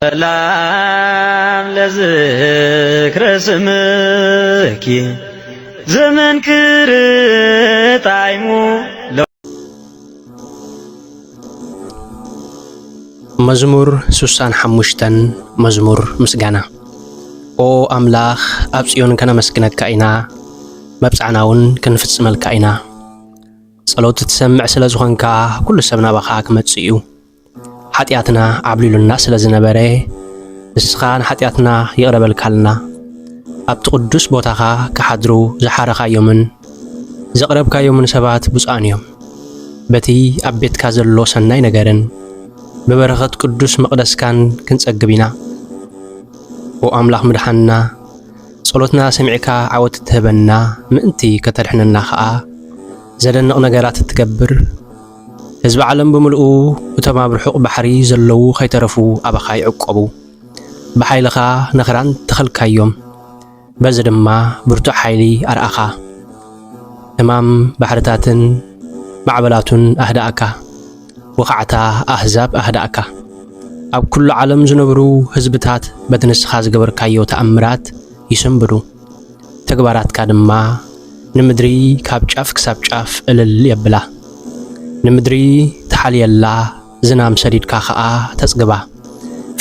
ሰላም ለዝክረ ስምኪ ዘመን ክርጣይሙ መዝሙር 65 መዝሙር ምስጋና ኦ አምላኽ ኣብ ጽዮን ከነመስግነካ ኢና መብጻዕናውን ክንፍጽመልካ ኢና ጸሎት ትሰምዕ ስለ ዝኾንካ ኩሉ ሰብ ናባኻ ክመጽእ እዩ ኃጢአትና ዓብሊሉና ስለ ዝነበረ ንስኻ ንኃጢአትና ይቕረበልካልና ኣብቲ ቅዱስ ቦታኻ ክሓድሩ ዝሓረኻዮምን ዘቕረብካዮምን ሰባት ብፁዓን እዮም በቲ ኣብ ቤትካ ዘሎ ሰናይ ነገርን በበረኸት ቅዱስ መቕደስካን ክንጸግብ ኢና ኦ ኣምላኽ ምድሓንና ጸሎትና ሰሚዕካ ዓወት ትህበና ምእንቲ ከተድሕነና ኸዓ ዘደንቕ ነገራት ትገብር ህዝቢ ዓለም ብምልኡ እቶም ኣብ ርሑቕ ባሕሪ ዘለዉ ኸይተረፉ ኣባኻ ይዕቆቡ ብሓይልኻ ነኽራን ተኸልካዮም በዚ ድማ ብርቱዕ ሓይሊ ኣርኣኻ ሕማም ባሕርታትን ማዕበላቱን ኣህዳእካ ወኻዕታ ኣሕዛብ ኣህዳእካ ኣብ ኩሉ ዓለም ዝነብሩ ህዝብታት በቲ ንስኻ ዝገበርካዮ ተኣምራት ይስንብዱ ተግባራትካ ድማ ንምድሪ ካብ ጫፍ ክሳብ ጫፍ እልል የብላ ንምድሪ ተሓልየላ ዝናም ሰዲድካ ኸዓ ተጽግባ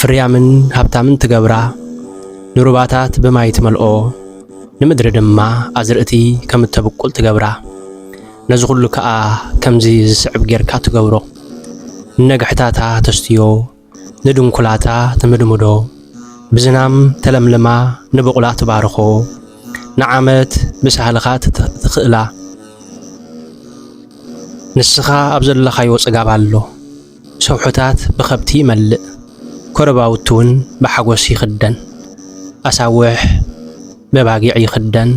ፍርያምን ሃብታምን ትገብራ ንሩባታት ብማይ ትመልኦ ንምድሪ ድማ ኣዝርእቲ ከም እተብቁል ትገብራ ነዚ ኩሉ ከዓ ከምዚ ዝስዕብ ጌርካ ትገብሮ ነግሕታታ ተስትዮ ንድንኩላታ ትምድምዶ ብዝናም ተለምልማ ንብቑላ ትባርኾ ንዓመት ብሳህልኻ ትኽእላ ንስኻ ኣብ ዘለኻዮ ጽጋብ ኣሎ ሰውሑታት ብኸብቲ ይመልእ ኮረባውቲ እውን ብሓጐስ ይኽደን ኣሳውሕ በባጊዕ ይኽደን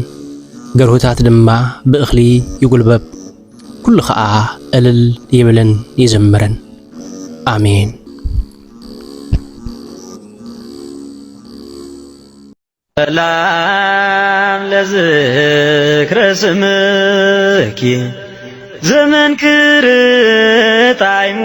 ገርሁታት ድማ ብእኽሊ ይጉልበብ ኩሉ ኸዓ እልል ይብልን ይዝምርን አሜን። ሰላም ለዝክረ ስምኪ ዘመን ክርጣይሙ